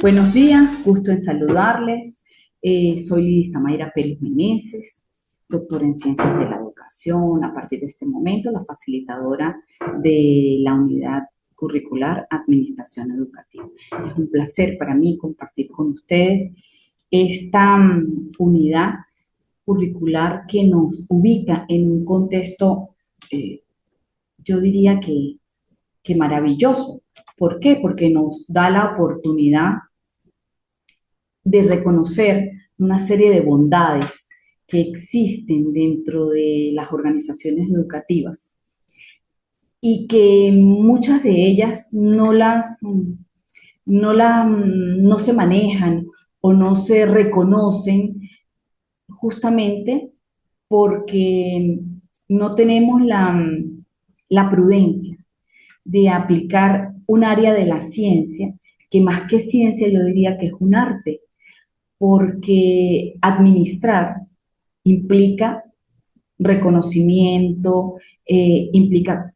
Buenos días, gusto en saludarles. Soy Lidia Tamaira Pérez Meneses, doctora en Ciencias de la Educación, a partir de este momento la facilitadora de la unidad curricular Administración Educativa. Es un placer para mí compartir con ustedes esta unidad curricular que nos ubica en un contexto, yo diría que maravilloso. ¿Por qué? Porque nos da la oportunidad de reconocer una serie de bondades que existen dentro de las organizaciones educativas y que muchas de ellas no se manejan o no se reconocen justamente porque no tenemos la prudencia de aplicar un área de la ciencia, que más que ciencia yo diría que es un arte, porque administrar implica reconocimiento, implica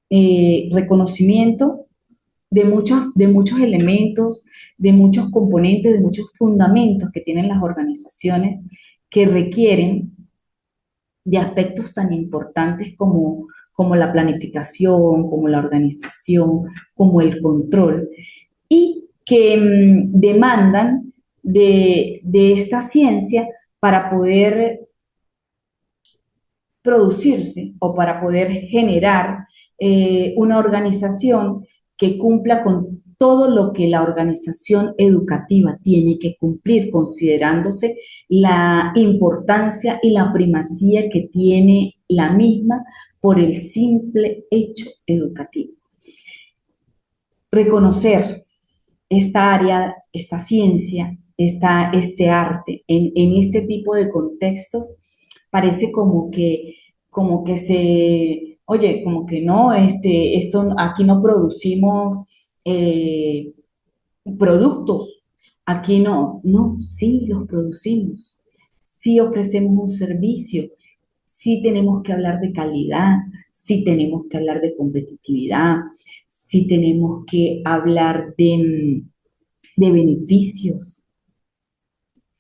reconocimiento de muchos elementos, de muchos componentes, de muchos fundamentos que tienen las organizaciones que requieren de aspectos tan importantes como la planificación, como la organización, como el control, y que demandan de esta ciencia para poder producirse o para poder generar una organización que cumpla con todo lo que la organización educativa tiene que cumplir, considerándose la importancia y la primacía que tiene la misma por el simple hecho educativo. Reconocer esta área, esta ciencia, este arte en este tipo de contextos parece como que oye, como que no, esto, aquí no producimos productos, aquí no, sí los producimos, sí ofrecemos un servicio, sí tenemos que hablar de calidad, sí tenemos que hablar de competitividad, sí tenemos que hablar de beneficios.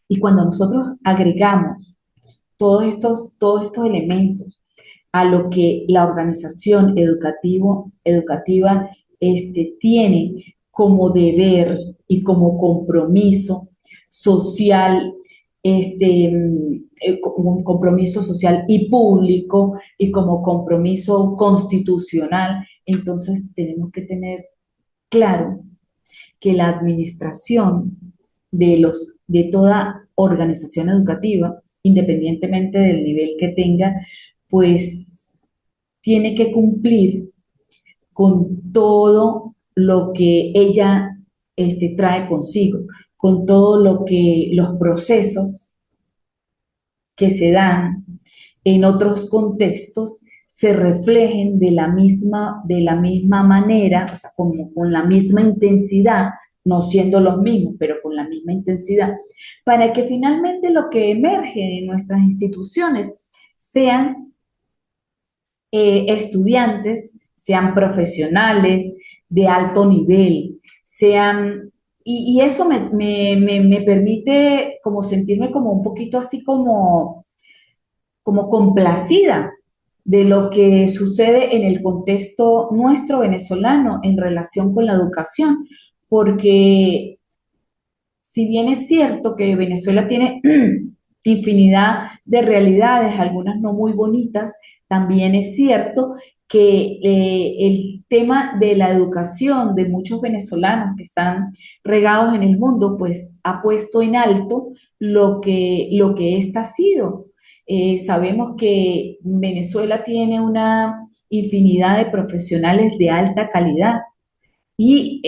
Y cuando nosotros agregamos todos estos elementos a lo que la organización educativa tiene como deber y como compromiso social, como un compromiso social y público y como compromiso constitucional, entonces tenemos que tener claro que la administración de toda organización educativa, independientemente del nivel que tenga, pues tiene que cumplir con todo lo que ella trae consigo, con todo lo que los procesos que se dan en otros contextos se reflejen de la misma manera, o sea, como con la misma intensidad, no siendo los mismos, pero con la misma intensidad, para que finalmente lo que emerge de nuestras instituciones sean estudiantes, sean profesionales de alto nivel, y eso me permite como sentirme como un poquito así como complacida de lo que sucede en el contexto nuestro venezolano en relación con la educación, porque si bien es cierto que Venezuela tiene infinidad de realidades, algunas no muy bonitas, también es cierto que el tema de la educación de muchos venezolanos que están regados en el mundo, pues ha puesto en alto lo que ésta ha sido. Sabemos que Venezuela tiene una infinidad de profesionales de alta calidad y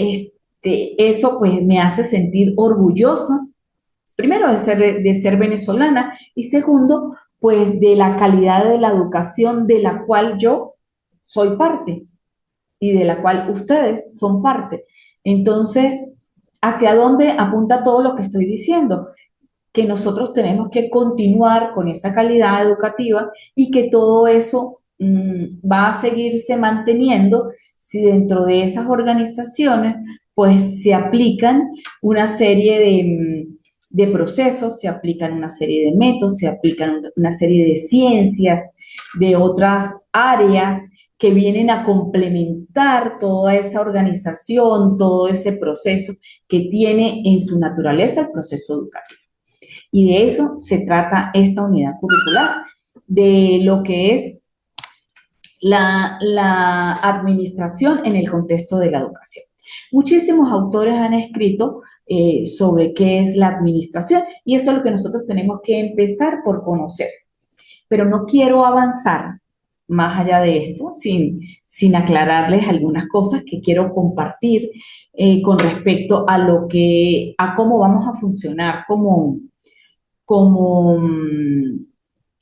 eso pues me hace sentir orgullosa, primero de ser venezolana y segundo, pues de la calidad de la educación de la cual yo soy parte y de la cual ustedes son parte. Entonces, ¿hacia dónde apunta todo lo que estoy diciendo? Que nosotros tenemos que continuar con esa calidad educativa y que todo eso va a seguirse manteniendo si dentro de esas organizaciones pues se aplican una serie de procesos, se aplican una serie de métodos, se aplican una serie de ciencias, de otras áreas que vienen a complementar toda esa organización, todo ese proceso que tiene en su naturaleza el proceso educativo. Y de eso se trata esta unidad curricular, de lo que es la administración en el contexto de la educación. Muchísimos autores han escrito sobre qué es la administración y eso es lo que nosotros tenemos que empezar por conocer. Pero no quiero avanzar más allá de esto sin aclararles algunas cosas que quiero compartir con respecto a a cómo vamos a funcionar como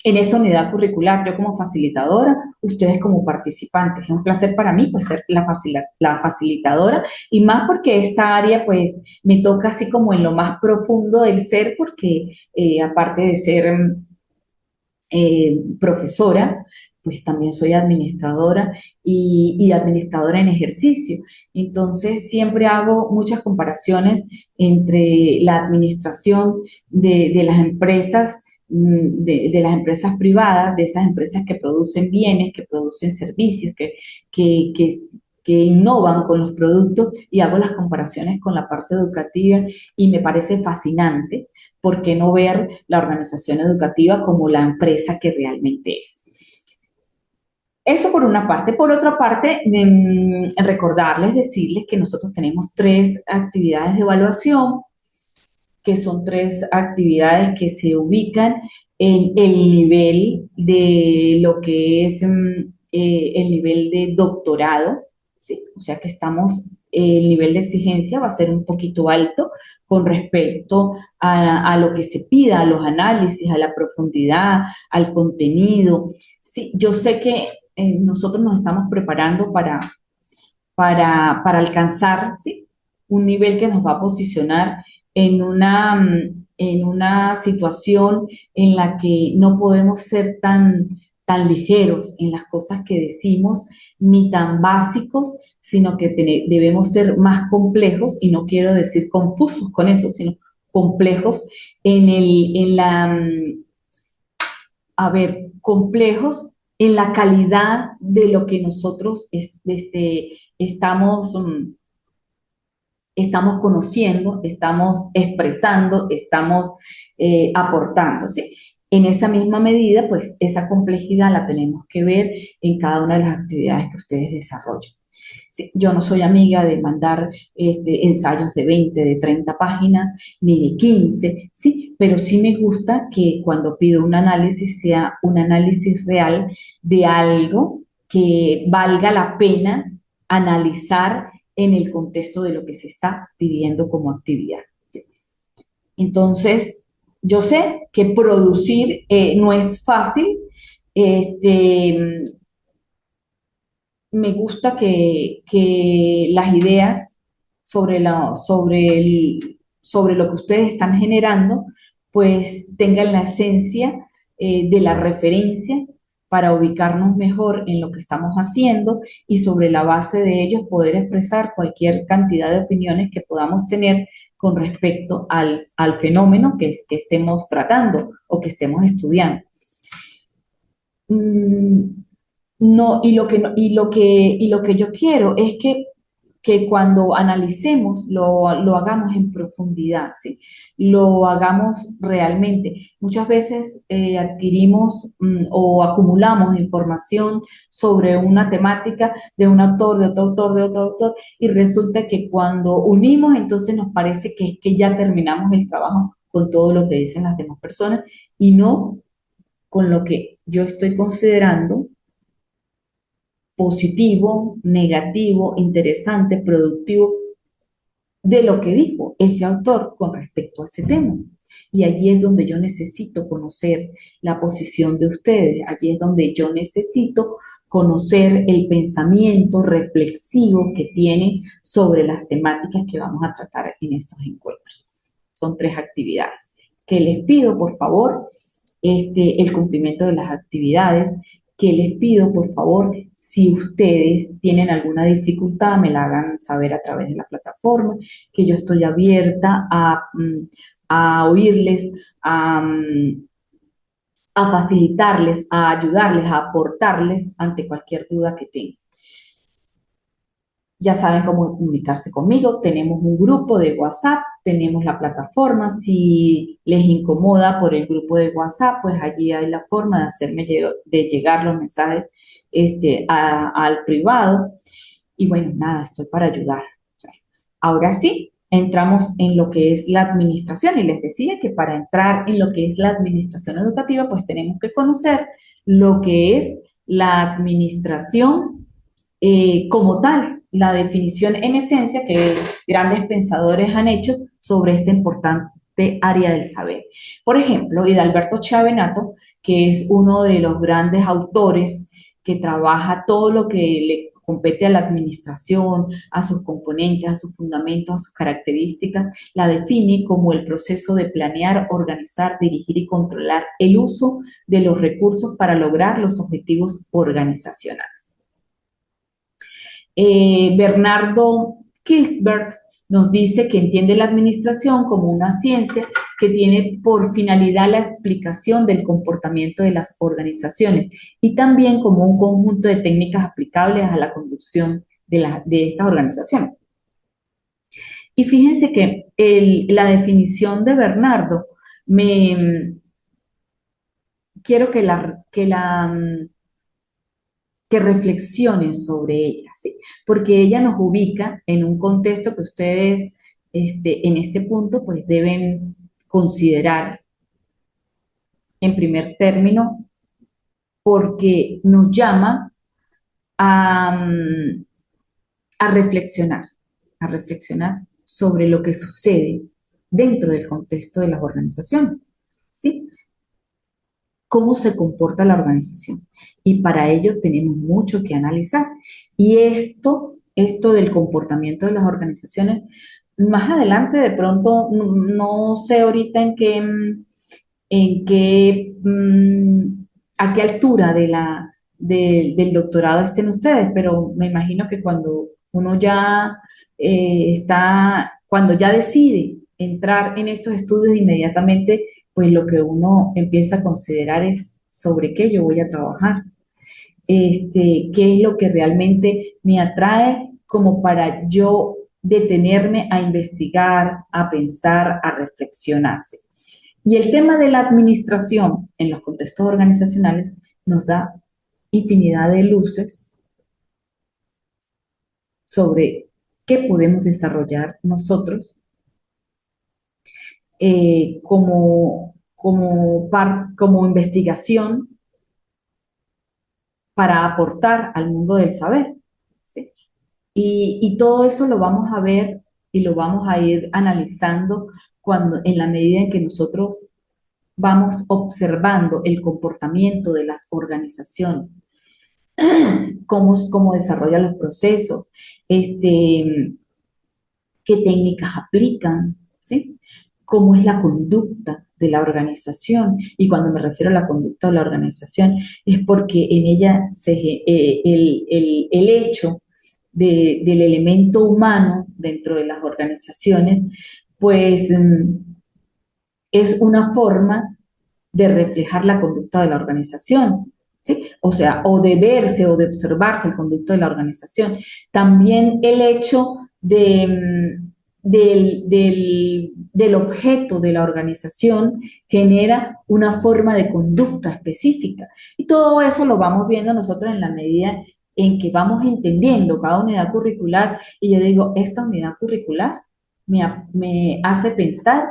en esta unidad curricular, yo como facilitadora, ustedes como participantes. Es un placer para mí pues ser la facilitadora y más porque esta área pues me toca así como en lo más profundo del ser porque aparte de ser profesora, pues también soy administradora y administradora en ejercicio. Entonces siempre hago muchas comparaciones entre la administración de las empresas, de las empresas privadas, de esas empresas que producen bienes, que producen servicios, que, que, que innovan con los productos y hago las comparaciones con la parte educativa y me parece fascinante. ¿Por qué no ver la organización educativa como la empresa que realmente es? Eso por una parte. Por otra parte, recordarles, decirles que nosotros tenemos 3 actividades de evaluación, que son 3 actividades que se ubican en el nivel de lo que es el nivel de doctorado, ¿sí? O sea que el nivel de exigencia va a ser un poquito alto con respecto a lo que se pida, a los análisis, a la profundidad, al contenido. Sí, yo sé que nosotros nos estamos preparando para alcanzar, ¿sí? Un nivel que nos va a posicionar en una situación en la que no podemos ser tan ligeros en las cosas que decimos, ni tan básicos, sino que debemos ser más complejos, y no quiero decir confusos con eso, sino complejos en la, a ver, complejos en la calidad de lo que nosotros estamos conociendo, estamos expresando, estamos aportando, ¿sí? En esa misma medida, pues esa complejidad la tenemos que ver en cada una de las actividades que ustedes desarrollan. Sí, yo no soy amiga de mandar ensayos de 20, de 30 páginas, ni de 15, sí, pero sí me gusta que cuando pido un análisis sea un análisis real de algo que valga la pena analizar en el contexto de lo que se está pidiendo como actividad. ¿Sí? Entonces, yo sé que producir no es fácil. Este, Me gusta que las ideas sobre lo que ustedes están generando, pues tengan la esencia de la referencia para ubicarnos mejor en lo que estamos haciendo y sobre la base de ellos poder expresar cualquier cantidad de opiniones que podamos tener con respecto al fenómeno que estemos tratando o que estemos estudiando. Mm, no, y lo que yo quiero es que cuando analicemos lo hagamos en profundidad, ¿sí? Lo hagamos realmente. Muchas veces adquirimos o acumulamos información sobre una temática de un autor, de otro autor, de otro autor, y resulta que cuando unimos, entonces nos parece que es que ya terminamos el trabajo con todo lo que dicen las demás personas y no con lo que yo estoy considerando positivo, negativo, interesante, productivo de lo que dijo ese autor con respecto a ese tema. Y allí es donde yo necesito conocer la posición de ustedes, allí es donde yo necesito conocer el pensamiento reflexivo que tienen sobre las temáticas que vamos a tratar en estos encuentros. Son 3 actividades que les pido, por favor, el cumplimiento de las actividades, que les pido, por favor, Si ustedes tienen alguna dificultad, me la hagan saber a través de la plataforma, que yo estoy abierta a oírles, a facilitarles, a ayudarles, a aportarles ante cualquier duda que tengan. Ya saben cómo comunicarse conmigo. Tenemos un grupo de WhatsApp, tenemos la plataforma. Si les incomoda por el grupo de WhatsApp, pues allí hay la forma de hacerme de llegar los mensajes al privado. Y bueno, nada, estoy para ayudar. O sea, ahora sí, entramos en lo que es la administración y les decía que para entrar en lo que es la administración educativa, pues tenemos que conocer lo que es la administración como tal, la definición en esencia que grandes pensadores han hecho sobre esta importante área del saber. Por ejemplo, Hidalberto Chavenato, que es uno de los grandes autores que trabaja todo lo que le compete a la administración, a sus componentes, a sus fundamentos, a sus características, la define como el proceso de planear, organizar, dirigir y controlar el uso de los recursos para lograr los objetivos organizacionales. Bernardo Kilsberg nos dice que entiende la administración como una ciencia que tiene por finalidad la explicación del comportamiento de las organizaciones y también como un conjunto de técnicas aplicables a la conducción de estas organizaciones. Y fíjense que la definición de Bernardo, quiero que reflexionen sobre ella, ¿sí? Porque ella nos ubica en un contexto que ustedes en este punto pues deben considerar en primer término porque nos llama a, a reflexionar, a reflexionar sobre lo que sucede dentro del contexto de las organizaciones, ¿sí? Cómo se comporta la organización. Y para ello tenemos mucho que analizar. Y esto del comportamiento de las organizaciones, más adelante de pronto, no sé ahorita a qué altura del doctorado estén ustedes, pero me imagino que cuando uno ya cuando ya decide entrar en estos estudios inmediatamente, pues lo que uno empieza a considerar es sobre qué yo voy a trabajar, qué es lo que realmente me atrae como para yo detenerme a investigar, a pensar, a reflexionarse. Y el tema de la administración en los contextos organizacionales nos da infinidad de luces sobre qué podemos desarrollar nosotros como investigación para aportar al mundo del saber, ¿sí? Y todo eso lo vamos a ver y lo vamos a ir analizando en la medida en que nosotros vamos observando el comportamiento de las organizaciones, cómo desarrolla los procesos, qué técnicas aplican, ¿sí? Cómo es la conducta de la organización. Y cuando me refiero a la conducta de la organización, es porque en ella el hecho del elemento humano dentro de las organizaciones, pues es una forma de reflejar la conducta de la organización, ¿sí? O sea, o de verse o de observarse el conducto de la organización. También el hecho del objeto de la organización genera una forma de conducta específica. Y todo eso lo vamos viendo nosotros en la medida en que vamos entendiendo cada unidad curricular y yo digo, esta unidad curricular me hace pensar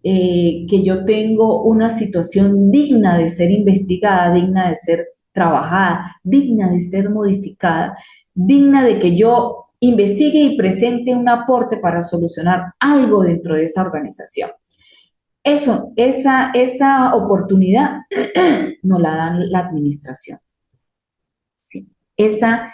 que yo tengo una situación digna de ser investigada, digna de ser trabajada, digna de ser modificada, digna de que yo investigue y presente un aporte para solucionar algo dentro de esa organización. Esa oportunidad nos la da la administración. ¿Sí? Esa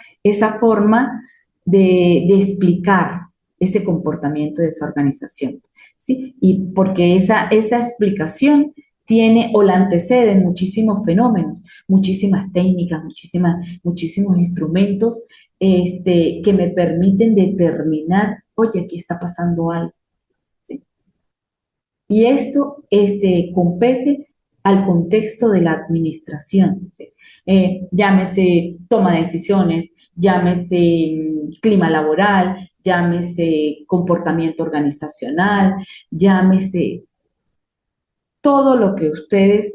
forma de explicar ese comportamiento de esa organización. ¿Sí? Y porque esa explicación tiene o la anteceden muchísimos fenómenos, muchísimas técnicas, muchísimos instrumentos que me permiten determinar, oye, aquí está pasando algo. ¿Sí? Y esto compete al contexto de la administración, ¿sí? Llámese toma de decisiones, llámese clima laboral, llámese comportamiento organizacional, llámese todo lo que ustedes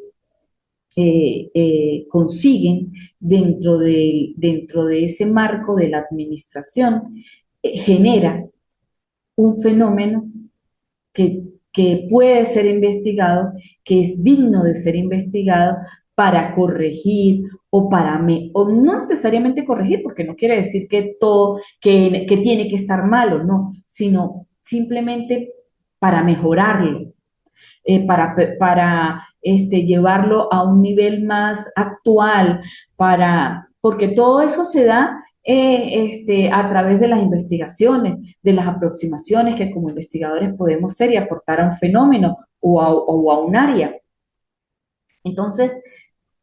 consiguen dentro de ese marco de la administración, genera un fenómeno que puede ser investigado, que es digno de ser investigado para corregir o no necesariamente corregir, porque no quiere decir que todo, que tiene que estar malo, no, sino simplemente para mejorarlo, para llevarlo a un nivel más actual, porque todo eso se da a través de las investigaciones, de las aproximaciones que como investigadores podemos ser y aportar a un fenómeno o a un área. Entonces,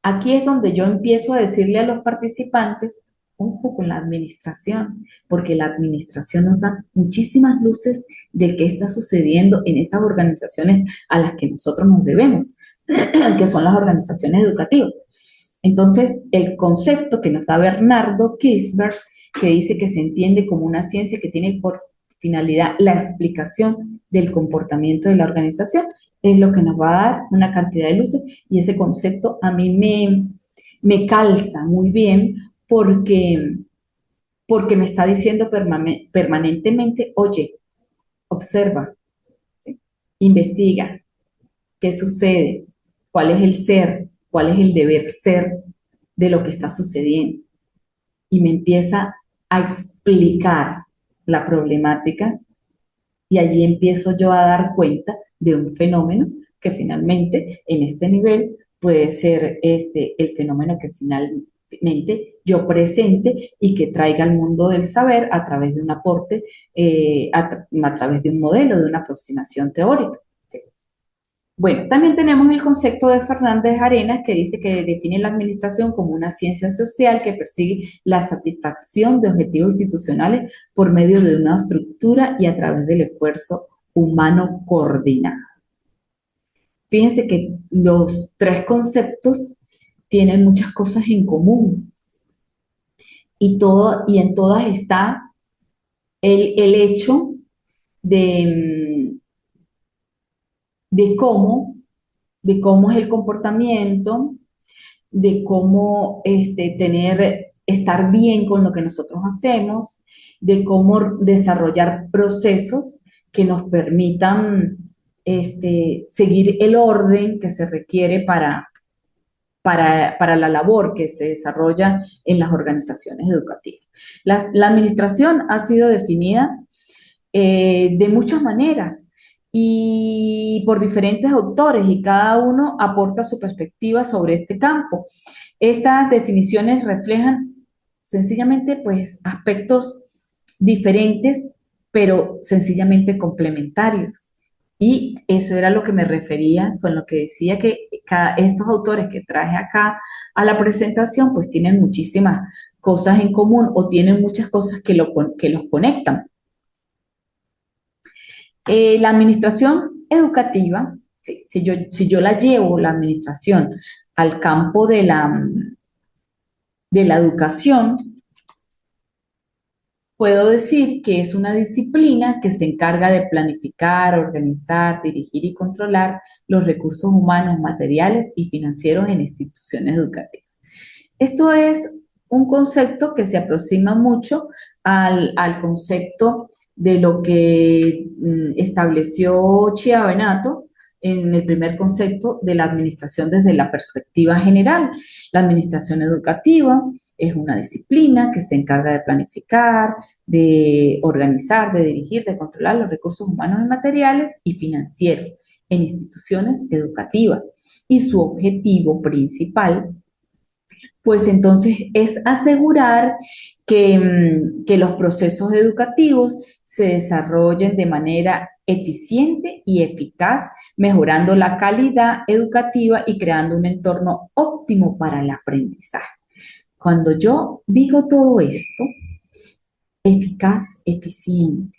aquí es donde yo empiezo a decirle a los participantes, ojo con la administración, porque la administración nos da muchísimas luces de qué está sucediendo en esas organizaciones a las que nosotros nos debemos, que son las organizaciones educativas. Entonces, el concepto que nos da Bernardo Kirchberg, que dice que se entiende como una ciencia que tiene por finalidad la explicación del comportamiento de la organización, es lo que nos va a dar una cantidad de luces y ese concepto a mí me calza muy bien porque me está diciendo permanentemente, oye, observa, ¿sí? Investiga, qué sucede, cuál es el ser, cuál es el deber ser de lo que está sucediendo. Y me empieza a explicar la problemática y allí empiezo yo a dar cuenta de un fenómeno que finalmente en este nivel puede ser el fenómeno que finalmente yo presente y que traiga al mundo del saber a través de un aporte, a través de un modelo, de una aproximación teórica. ¿Sí? Bueno, también tenemos el concepto de Fernández Arenas que dice que define la administración como una ciencia social que persigue la satisfacción de objetivos institucionales por medio de una estructura y a través del esfuerzo humano coordinado. Fíjense que los tres conceptos tienen muchas cosas en común y en todas está el hecho de, de cómo, de cómo es el comportamiento, de cómo estar bien con lo que nosotros hacemos, de cómo desarrollar procesos que nos permitan seguir el orden que se requiere para la labor que se desarrolla en las organizaciones educativas. La administración ha sido definida de muchas maneras y por diferentes autores y cada uno aporta su perspectiva sobre este campo. Estas definiciones reflejan sencillamente pues aspectos diferentes, pero sencillamente complementarios. Y eso era lo que me refería con lo que decía que estos autores que traje acá a la presentación pues tienen muchísimas cosas en común o tienen muchas cosas que los conectan. La administración educativa, si yo la llevo, la administración, al campo de la educación, puedo decir que es una disciplina que se encarga de planificar, organizar, dirigir y controlar los recursos humanos, materiales y financieros en instituciones educativas. Esto es un concepto que se aproxima mucho al concepto de lo que estableció Chiavenato en el primer concepto de la administración desde la perspectiva general. La administración educativa es una disciplina que se encarga de planificar, de organizar, de dirigir, de controlar los recursos humanos y materiales y financieros en instituciones educativas. Y su objetivo principal pues entonces es asegurar que los procesos educativos se desarrollen de manera eficiente y eficaz, mejorando la calidad educativa y creando un entorno óptimo para el aprendizaje. Cuando yo digo todo esto, eficaz, eficiente,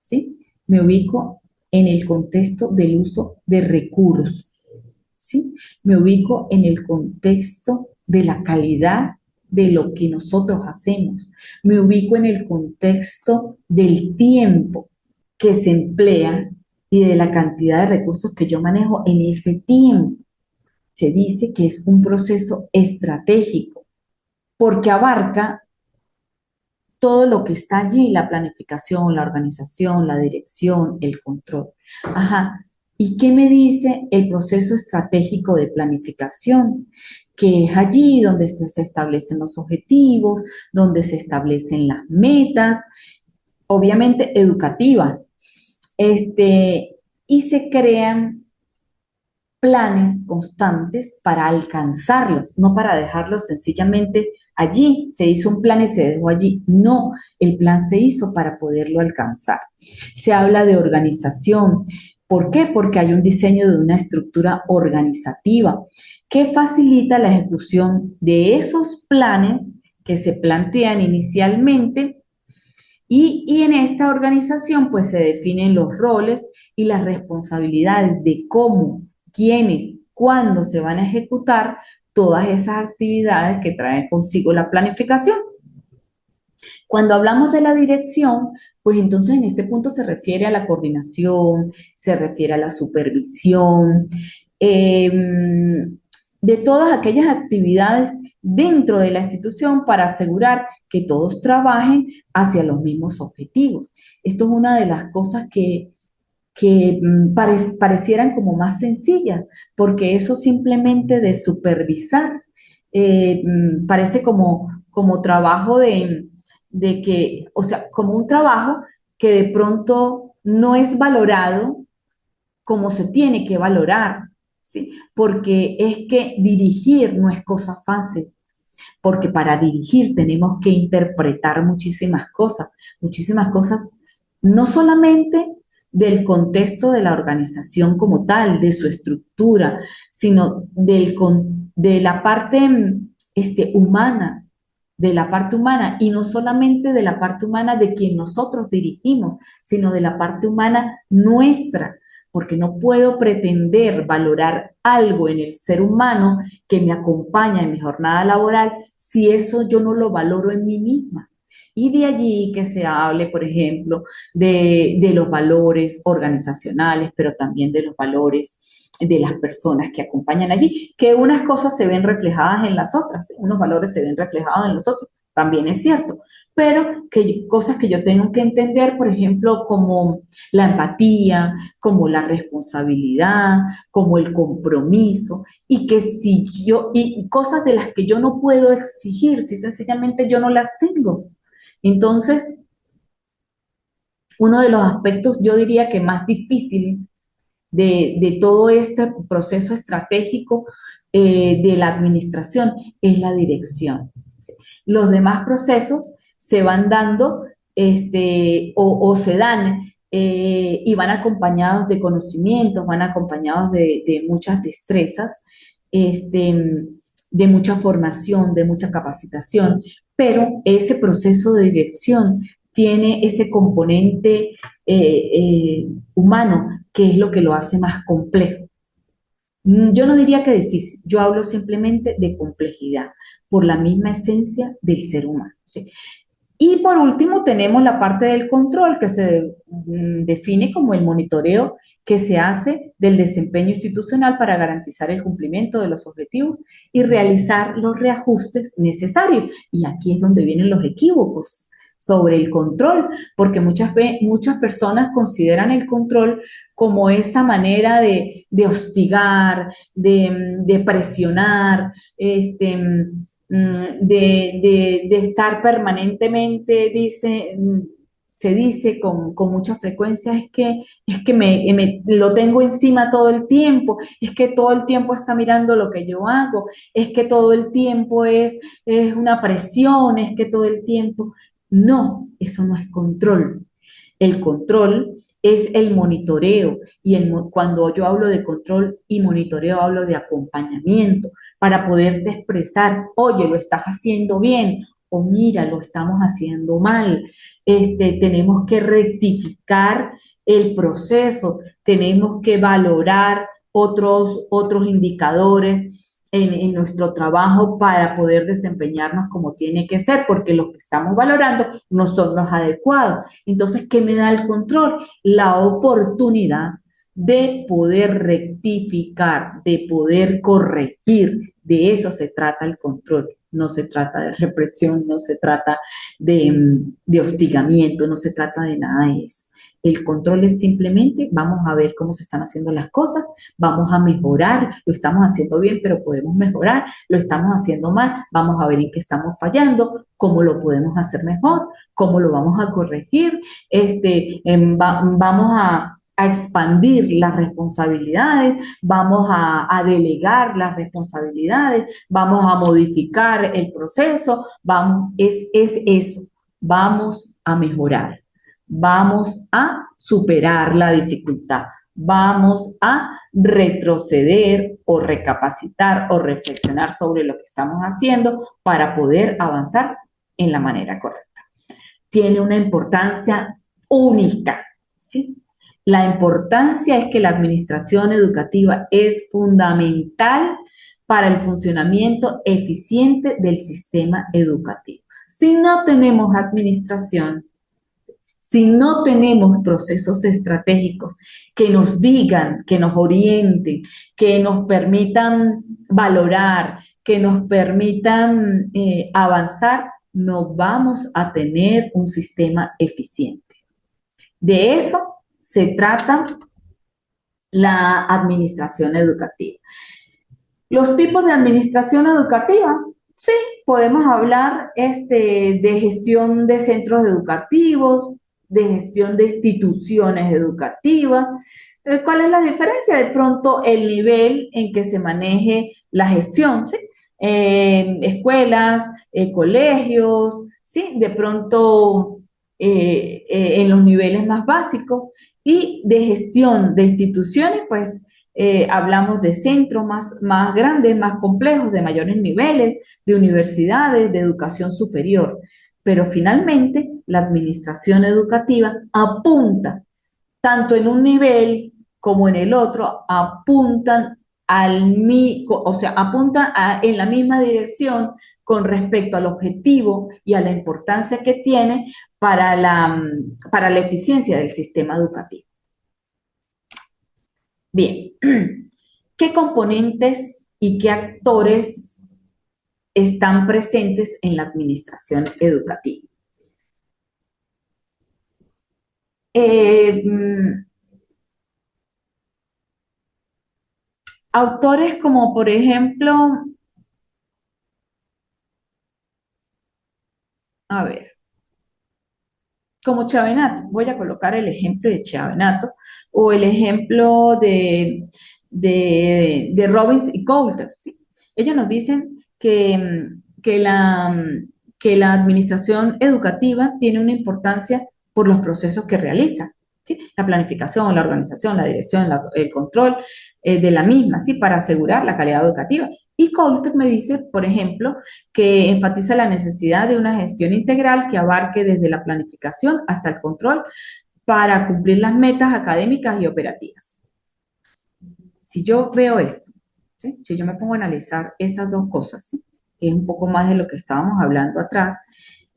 ¿sí? Me ubico en el contexto del uso de recursos, ¿sí? Me ubico en el contexto de la calidad de lo que nosotros hacemos. Me ubico en el contexto del tiempo que se emplea y de la cantidad de recursos que yo manejo en ese tiempo. Se dice que es un proceso estratégico porque abarca todo lo que está allí, la planificación, la organización, la dirección, el control. Ajá. ¿Y qué me dice el proceso estratégico de planificación? Que es allí donde se establecen los objetivos, donde se establecen las metas, obviamente educativas, y se crean planes constantes para alcanzarlos, no para dejarlos sencillamente allí. Se hizo un plan y se dejó allí. No, el plan se hizo para poderlo alcanzar. Se habla de organización. ¿Por qué? Porque hay un diseño de una estructura organizativa que facilita la ejecución de esos planes que se plantean inicialmente y en esta organización pues se definen los roles y las responsabilidades de cómo, quiénes, cuándo se van a ejecutar todas esas actividades que traen consigo la planificación. Cuando hablamos de la dirección, pues entonces en este punto se refiere a la coordinación, se refiere a la supervisión, eh, de todas aquellas actividades dentro de la institución para asegurar que todos trabajen hacia los mismos objetivos. Esto es una de las cosas que parecieran como más sencillas, porque eso simplemente de supervisar parece como trabajo de que, o sea, como un trabajo que de pronto no es valorado como se tiene que valorar, ¿sí? Porque es que dirigir no es cosa fácil, porque para dirigir tenemos que interpretar muchísimas cosas, no solamente del contexto de la organización como tal, de su estructura, sino de la parte humana, de la parte humana, y no solamente de la parte humana de quien nosotros dirigimos, sino de la parte humana nuestra, porque no puedo pretender valorar algo en el ser humano que me acompaña en mi jornada laboral si eso yo no lo valoro en mí misma. Y de allí que se hable, por ejemplo, de los valores organizacionales, pero también de los valores de las personas que acompañan allí, que unas cosas se ven reflejadas en las otras, unos valores se ven reflejados en los otros, también es cierto, pero que cosas que yo tengo que entender, por ejemplo, como la empatía, como la responsabilidad, como el compromiso, y que si yo, y cosas de las que yo no puedo exigir, si sencillamente yo no las tengo. Entonces, uno de los aspectos, yo diría que más difícil de todo este proceso estratégico de la administración es la dirección. ¿Sí? Los demás procesos se van dando o se dan y van acompañados de conocimientos, van acompañados de muchas destrezas, este, de mucha formación, de mucha capacitación, pero ese proceso de dirección tiene ese componente humano, que es lo que lo hace más complejo. Yo no diría que difícil, yo hablo simplemente de complejidad, por la misma esencia del ser humano. ¿Sí? Y por último tenemos la parte del control, que se define como el monitoreo que se hace del desempeño institucional para garantizar el cumplimiento de los objetivos y realizar los reajustes necesarios. Y aquí es donde vienen los equívocos sobre el control, porque muchas personas consideran el control como esa manera de hostigar, de presionar, de estar permanentemente, se dice con mucha frecuencia, es que lo tengo encima todo el tiempo, es que todo el tiempo está mirando lo que yo hago, es que todo el tiempo es una presión, es que todo el tiempo. No, eso no es control. El control es el monitoreo. Y cuando yo hablo de control y monitoreo, hablo de acompañamiento para poderte expresar, oye, lo estás haciendo bien o mira, lo estamos haciendo mal. Tenemos que rectificar el proceso, tenemos que valorar otros indicadores en nuestro trabajo para poder desempeñarnos como tiene que ser, porque los que estamos valorando no son los adecuados. Entonces, ¿qué me da el control? La oportunidad de poder rectificar, de poder corregir. De eso se trata el control. No se trata de represión, no se trata de hostigamiento, no se trata de nada de eso. El control es simplemente, vamos a ver cómo se están haciendo las cosas, vamos a mejorar, lo estamos haciendo bien, pero podemos mejorar, lo estamos haciendo mal, vamos a ver en qué estamos fallando, cómo lo podemos hacer mejor, cómo lo vamos a corregir, vamos a expandir las responsabilidades, vamos a delegar las responsabilidades, vamos a modificar el proceso, es eso, vamos a mejorar, vamos a superar la dificultad, vamos a retroceder o recapacitar o reflexionar sobre lo que estamos haciendo para poder avanzar en la manera correcta. Tiene una importancia única, ¿sí? La importancia es que la administración educativa es fundamental para el funcionamiento eficiente del sistema educativo. Si no tenemos administración, si no tenemos procesos estratégicos que nos digan, que nos orienten, que nos permitan valorar, que nos permitan avanzar, no vamos a tener un sistema eficiente. De eso se trata la administración educativa. Los tipos de administración educativa, sí, podemos hablar de gestión de centros educativos, de gestión de instituciones educativas. ¿Cuál es la diferencia? De pronto el nivel en que se maneje la gestión, ¿sí? Escuelas, colegios, ¿sí? De pronto en los niveles más básicos y de gestión de instituciones, pues hablamos de centros más grandes, más complejos, de mayores niveles, de universidades, de educación superior. Pero finalmente, la administración educativa apunta, tanto en un nivel como en el otro, apuntan en la misma dirección con respecto al objetivo y a la importancia que tiene para la eficiencia del sistema educativo. Bien, ¿qué componentes y qué actores están presentes en la administración educativa? Eh, mm, Autores como, por ejemplo, a ver, como Chavenato, voy a colocar el ejemplo de Chavenato o el ejemplo de Robbins y Coulter, ¿sí? Ellos nos dicen que la administración educativa tiene una importancia por los procesos que realiza, ¿sí? La planificación, la organización, la dirección, el control de la misma, ¿sí? Para asegurar la calidad educativa. Y Coulter me dice, por ejemplo, que enfatiza la necesidad de una gestión integral que abarque desde la planificación hasta el control para cumplir las metas académicas y operativas. Si yo veo esto, ¿sí? Si yo me pongo a analizar esas dos cosas, ¿sí? Que es un poco más de lo que estábamos hablando atrás,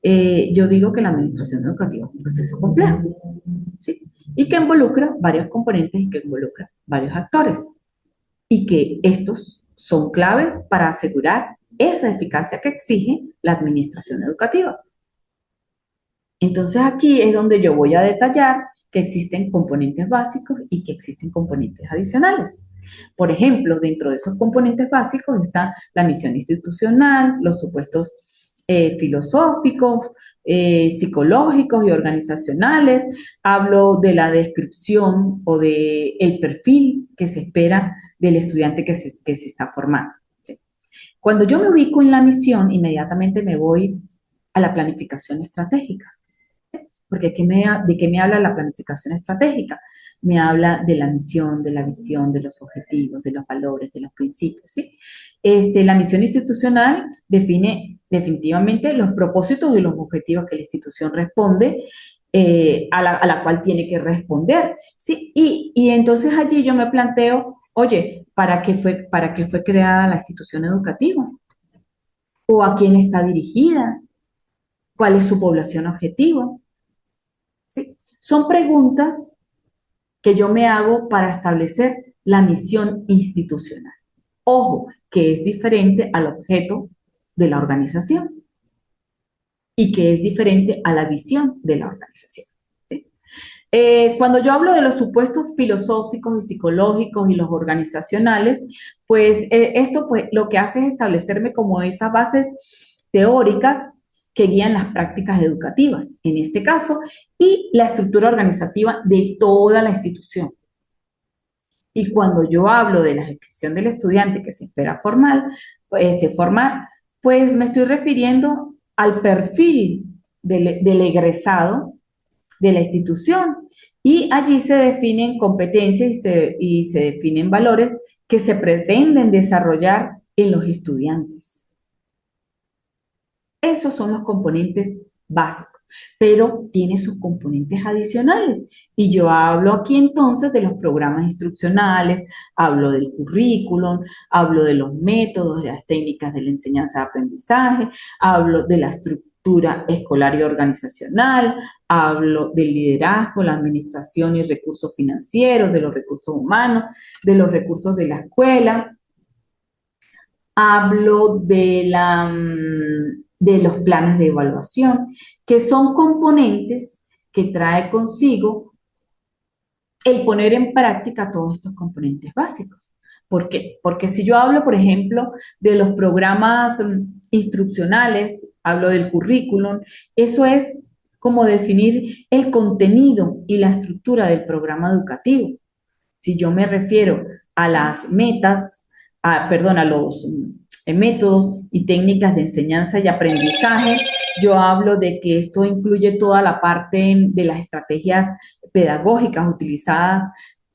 yo digo que la administración educativa es un proceso complejo, ¿sí? Y que involucra varios componentes y que involucra varios actores y que estos son claves para asegurar esa eficacia que exige la administración educativa. Entonces aquí es donde yo voy a detallar que existen componentes básicos y que existen componentes adicionales. Por ejemplo, dentro de esos componentes básicos está la misión institucional, los supuestos filosóficos, psicológicos y organizacionales. Hablo de la descripción o de el perfil que se espera del estudiante que se está formando, ¿sí? Cuando yo me ubico en la misión, inmediatamente me voy a la planificación estratégica. Porque ¿de qué me habla la planificación estratégica? Me habla de la misión, de la visión, de los objetivos, de los valores, de los principios, ¿sí? La misión institucional define definitivamente los propósitos y los objetivos que la institución responde, a la cual tiene que responder, ¿sí? Y entonces allí yo me planteo, oye, para qué fue creada la institución educativa? ¿O a quién está dirigida? ¿Cuál es su población objetivo? ¿Sí? Son preguntas que yo me hago para establecer la misión institucional. Ojo, que es diferente al objeto de la organización y que es diferente a la visión de la organización. ¿Sí? Cuando yo hablo de los supuestos filosóficos y psicológicos y los organizacionales, pues esto pues, lo que hace es establecerme como esas bases teóricas que guían las prácticas educativas, en este caso, y la estructura organizativa de toda la institución. Y cuando yo hablo de la descripción del estudiante que se espera formar, pues me estoy refiriendo al perfil del egresado de la institución. Y allí se definen competencias y se definen valores que se pretenden desarrollar en los estudiantes. Esos son los componentes básicos, pero tiene sus componentes adicionales. Y yo hablo aquí entonces de los programas instruccionales, hablo del currículum, hablo de los métodos, de las técnicas de la enseñanza-aprendizaje, hablo de la estructura escolar y organizacional, hablo del liderazgo, la administración y recursos financieros, de los recursos humanos, de los recursos de la escuela, hablo de los planes de evaluación, que son componentes que trae consigo el poner en práctica todos estos componentes básicos. ¿Por qué? Porque si yo hablo, por ejemplo, de los programas instruccionales, hablo del currículum, eso es como definir el contenido y la estructura del programa educativo. Si yo me refiero a las metas, perdón, a los métodos y técnicas de enseñanza y aprendizaje, yo hablo de que esto incluye toda la parte de las estrategias pedagógicas utilizadas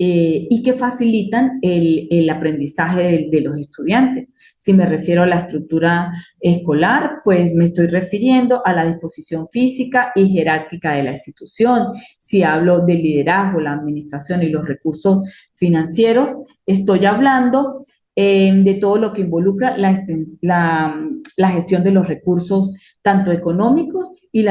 y que facilitan el aprendizaje de los estudiantes. Si me refiero a la estructura escolar, pues me estoy refiriendo a la disposición física y jerárquica de la institución. Si hablo del liderazgo, la administración y los recursos financieros, estoy hablando de todo lo que involucra la gestión de los recursos, tanto económicos y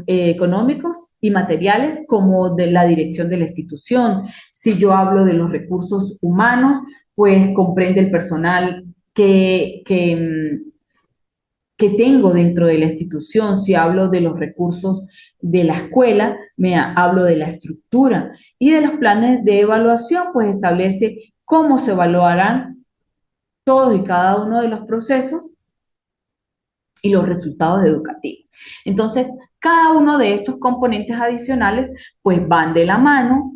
económicos y materiales, como de la dirección de la institución. Si yo hablo de los recursos humanos, pues comprende el personal que tengo dentro de la institución. Si hablo de los recursos de la escuela, hablo de la estructura, y de los planes de evaluación, pues establece cómo se evaluarán todos y cada uno de los procesos y los resultados educativos. Entonces, cada uno de estos componentes adicionales pues van de la mano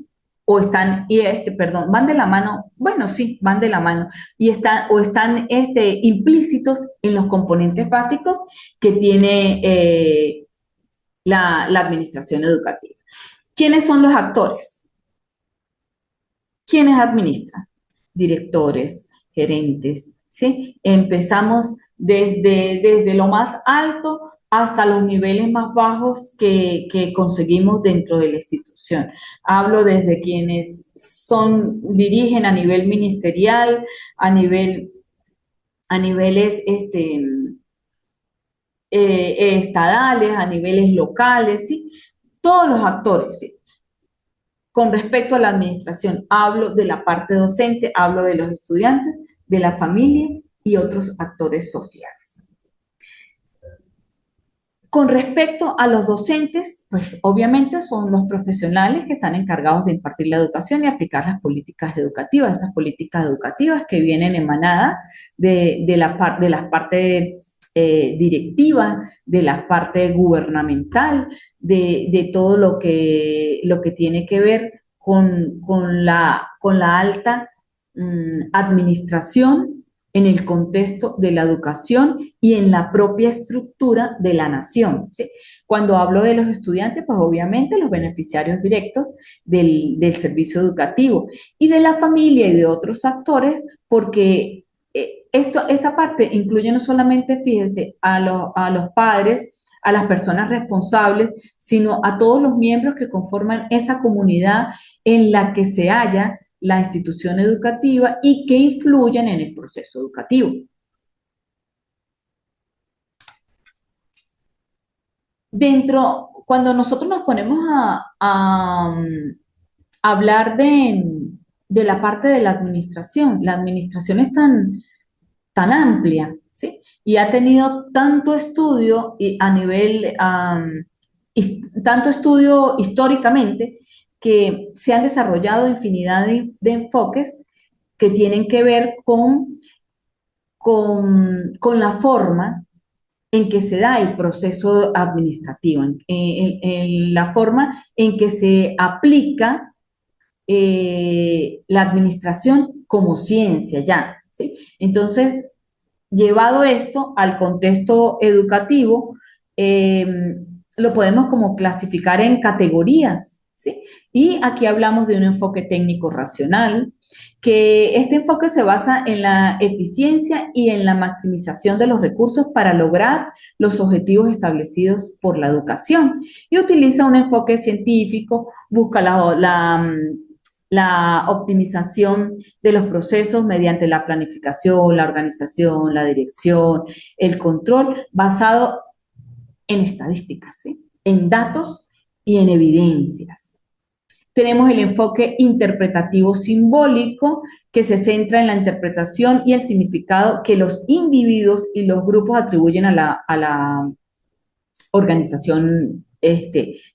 van de la mano, bueno, sí, van de la mano y están implícitos en los componentes básicos que tiene la administración educativa. ¿Quiénes son los actores? ¿Quiénes administran? Directores, gerentes, ¿sí? Empezamos desde lo más alto hasta los niveles más bajos que conseguimos dentro de la institución. Hablo desde quienes dirigen a nivel ministerial, a niveles estadales, a niveles locales, ¿sí? Todos los actores, ¿sí? Con respecto a la administración, hablo de la parte docente, hablo de los estudiantes, de la familia y otros actores sociales. Con respecto a los docentes, pues obviamente son los profesionales que están encargados de impartir la educación y aplicar las políticas educativas, esas políticas educativas que vienen emanadas de las partes directivas, de la parte gubernamental, de todo lo que tiene que ver con la alta administración en el contexto de la educación y en la propia estructura de la nación, ¿sí? Cuando hablo de los estudiantes, pues obviamente los beneficiarios directos del servicio educativo y de la familia y de otros actores, porque esta parte incluye no solamente, fíjense, a los padres, a las personas responsables, sino a todos los miembros que conforman esa comunidad en la que se halla la institución educativa y que influyen en el proceso educativo. Cuando nosotros nos ponemos a hablar de la parte de la administración es tan amplia, ¿sí? Y ha tenido tanto estudio y a nivel, tanto estudio históricamente que se han desarrollado infinidad de enfoques que tienen que ver con la forma en que se da el proceso administrativo, en la forma en que se aplica la administración como ciencia ya, ¿sí? Entonces, llevado esto al contexto educativo, lo podemos como clasificar en categorías, ¿sí? Y aquí hablamos de un enfoque técnico racional, que este enfoque se basa en la eficiencia y en la maximización de los recursos para lograr los objetivos establecidos por la educación. Y utiliza un enfoque científico, busca la optimización de los procesos mediante la planificación, la organización, la dirección, el control, basado en estadísticas, ¿sí? En datos y en evidencias. Tenemos el enfoque interpretativo simbólico, que se centra en la interpretación y el significado que los individuos y los grupos atribuyen a la organización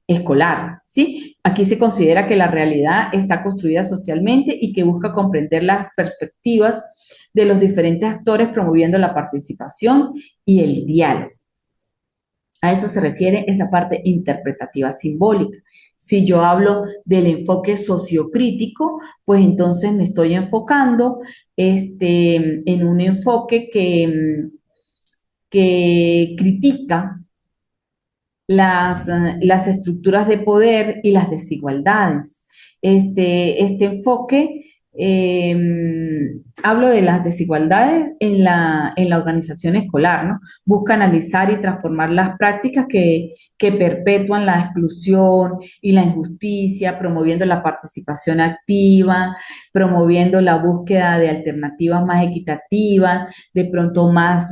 escolar, ¿sí? Aquí se considera que la realidad está construida socialmente y que busca comprender las perspectivas de los diferentes actores promoviendo la participación y el diálogo. A eso se refiere esa parte interpretativa simbólica. Si yo hablo del enfoque sociocrítico, pues entonces me estoy enfocando en un enfoque que critica las estructuras de poder y las desigualdades. Este enfoque, hablo de las desigualdades en la organización escolar, ¿no? Busca analizar y transformar las prácticas que perpetúan la exclusión y la injusticia, promoviendo la participación activa, promoviendo la búsqueda de alternativas más equitativas, de pronto más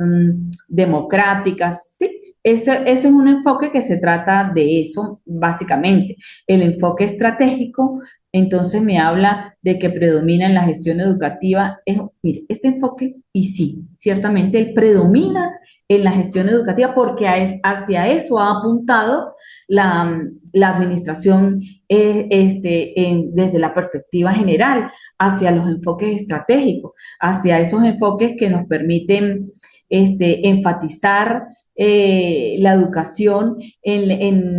democráticas, ¿sí? Ese es un enfoque que se trata de eso, básicamente. El enfoque estratégico, entonces me habla de que predomina en la gestión educativa. Mire, este enfoque, y sí, ciertamente él predomina en la gestión educativa porque hacia eso ha apuntado la administración desde la perspectiva general, hacia los enfoques estratégicos, hacia esos enfoques que nos permiten enfatizar la educación en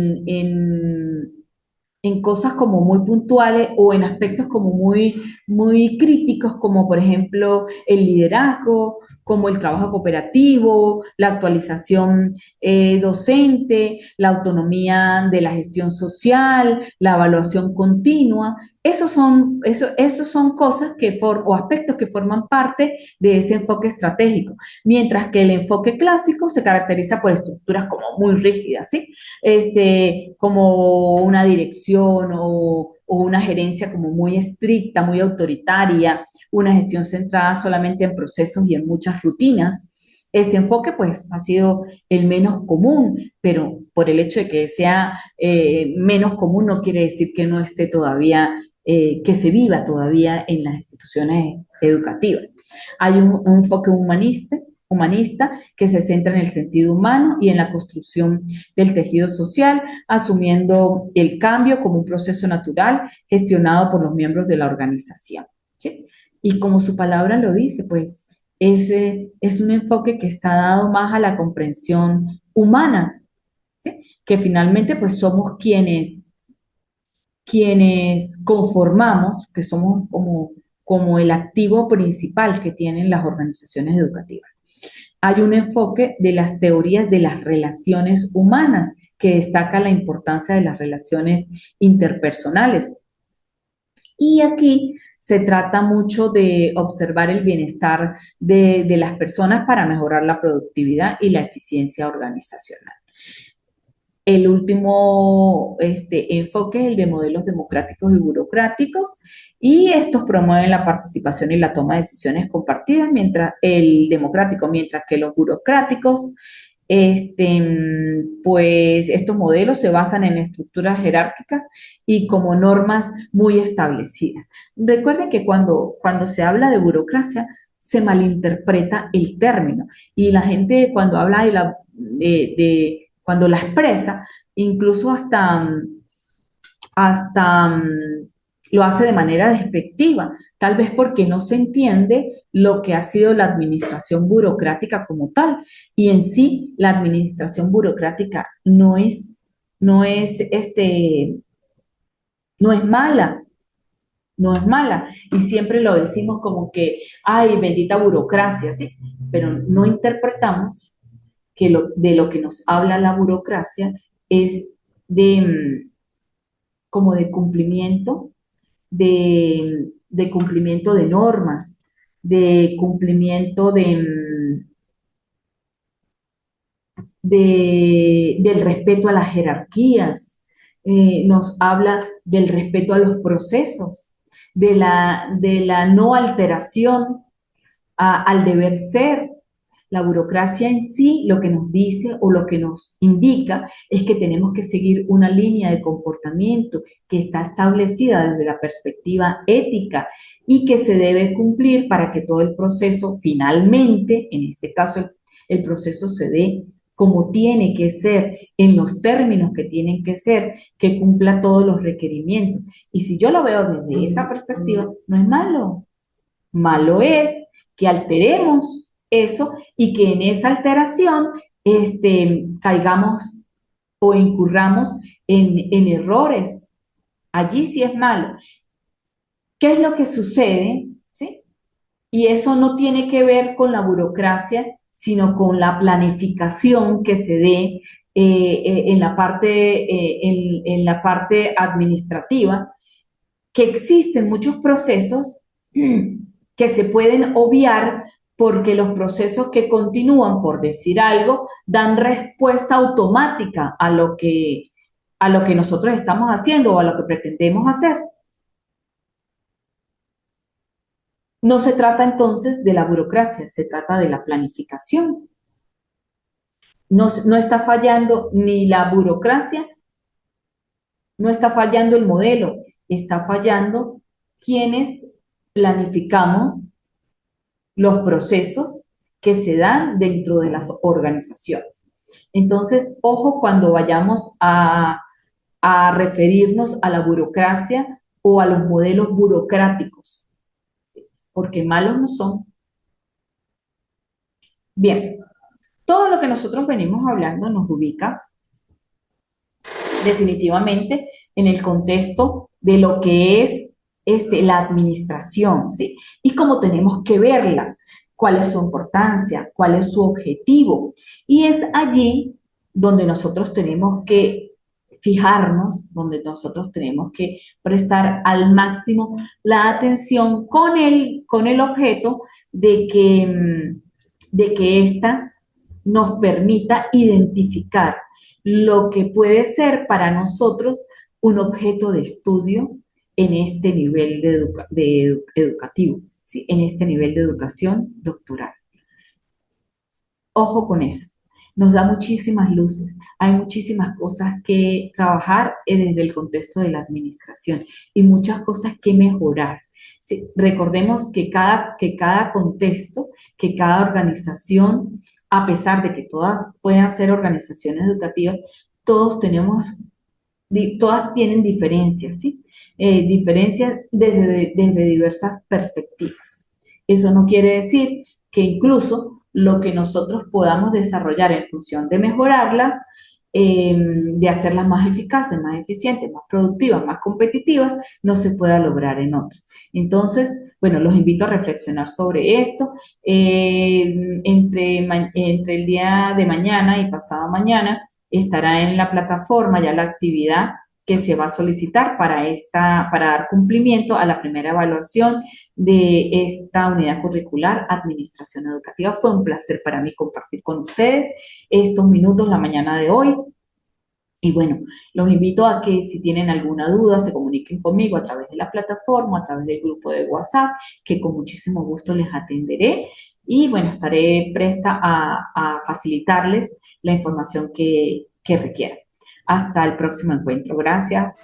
cosas como muy puntuales o en aspectos como muy críticos, como por ejemplo el liderazgo, como el trabajo cooperativo, la actualización docente, la autonomía de la gestión social, la evaluación continua. Esos son cosas o aspectos que forman parte de ese enfoque estratégico, mientras que el enfoque clásico se caracteriza por estructuras como muy rígidas, ¿sí? Como una dirección o una gerencia como muy estricta, muy autoritaria, una gestión centrada solamente en procesos y en muchas rutinas. Este enfoque, pues, ha sido el menos común, pero por el hecho de que sea menos común no quiere decir que no esté todavía, que se viva todavía en las instituciones educativas. Hay un enfoque humanista que se centra en el sentido humano y en la construcción del tejido social, asumiendo el cambio como un proceso natural gestionado por los miembros de la organización, ¿sí? Y como su palabra lo dice, pues ese es un enfoque que está dado más a la comprensión humana, ¿sí? Que finalmente pues somos quienes conformamos, que somos como como el activo principal que tienen las organizaciones educativas. Hay un enfoque de las teorías de las relaciones humanas que destaca la importancia de las relaciones interpersonales. Y aquí se trata mucho de observar el bienestar de las personas para mejorar la productividad y la eficiencia organizacional. El último enfoque es el de modelos democráticos y burocráticos, y estos promueven la participación y la toma de decisiones compartidas, mientras el democrático, mientras que los burocráticos, pues estos modelos se basan en estructuras jerárquicas y como normas muy establecidas. Recuerden que cuando se habla de burocracia, se malinterpreta el término, y la gente cuando habla cuando la expresa, incluso hasta lo hace de manera despectiva, tal vez porque no se entiende lo que ha sido la administración burocrática como tal. Y en sí, la administración burocrática no es no es mala, no es mala. Y siempre lo decimos como que, ay, bendita burocracia, ¿sí? Pero no interpretamos que de lo que nos habla la burocracia es de como de cumplimiento, de cumplimiento de normas, de cumplimiento del respeto a las jerarquías. Nos habla del respeto a los procesos, de la no alteración al deber ser. La burocracia en sí lo que nos dice o lo que nos indica es que tenemos que seguir una línea de comportamiento que está establecida desde la perspectiva ética y que se debe cumplir para que todo el proceso finalmente, en este caso el proceso se dé como tiene que ser, en los términos que tienen que ser, que cumpla todos los requerimientos. Y si yo lo veo desde esa perspectiva, no es malo. Malo es que alteremos eso y que en esa alteración caigamos o incurramos en errores. Allí sí es malo. ¿Qué es lo que sucede? ¿Sí? Y eso no tiene que ver con la burocracia, sino con la planificación que se dé en la parte administrativa, que existen muchos procesos que se pueden obviar porque los procesos que continúan, por decir algo, dan respuesta automática a lo que nosotros estamos haciendo o a lo que pretendemos hacer. No se trata entonces de la burocracia, se trata de la planificación. No está fallando ni la burocracia, no está fallando el modelo, está fallando quienes planificamos los procesos que se dan dentro de las organizaciones. Entonces, ojo cuando vayamos a referirnos a la burocracia o a los modelos burocráticos, porque malos no son. Bien, todo lo que nosotros venimos hablando nos ubica definitivamente en el contexto de lo que es la administración, ¿sí? Y cómo tenemos que verla, cuál es su importancia, cuál es su objetivo. Y es allí donde nosotros tenemos que fijarnos, donde nosotros tenemos que prestar al máximo la atención con el objeto de que ésta nos permita identificar lo que puede ser para nosotros un objeto de estudio en este nivel educativo, ¿sí? En este nivel de educación doctoral. Ojo con eso. Nos da muchísimas luces, hay muchísimas cosas que trabajar desde el contexto de la administración y muchas cosas que mejorar. Sí, recordemos que cada contexto, que cada organización, a pesar de que todas puedan ser organizaciones educativas, todas tienen diferencias, ¿sí? Diferencias desde diversas perspectivas. Eso no quiere decir que incluso lo que nosotros podamos desarrollar en función de mejorarlas de hacerlas más eficaces, más eficientes, más productivas, más competitivas, no se pueda lograr en otras. Entonces, bueno, los invito a reflexionar sobre esto. Entre el día de mañana y pasado mañana estará en la plataforma ya la actividad que se va a solicitar para dar cumplimiento a la primera evaluación de esta unidad curricular Administración Educativa. Fue un placer para mí compartir con ustedes estos minutos la mañana de hoy. Y bueno, los invito a que si tienen alguna duda se comuniquen conmigo a través de la plataforma, a través del grupo de WhatsApp, que con muchísimo gusto les atenderé. Y bueno, estaré presta a facilitarles la información que requieran. Hasta el próximo encuentro. Gracias.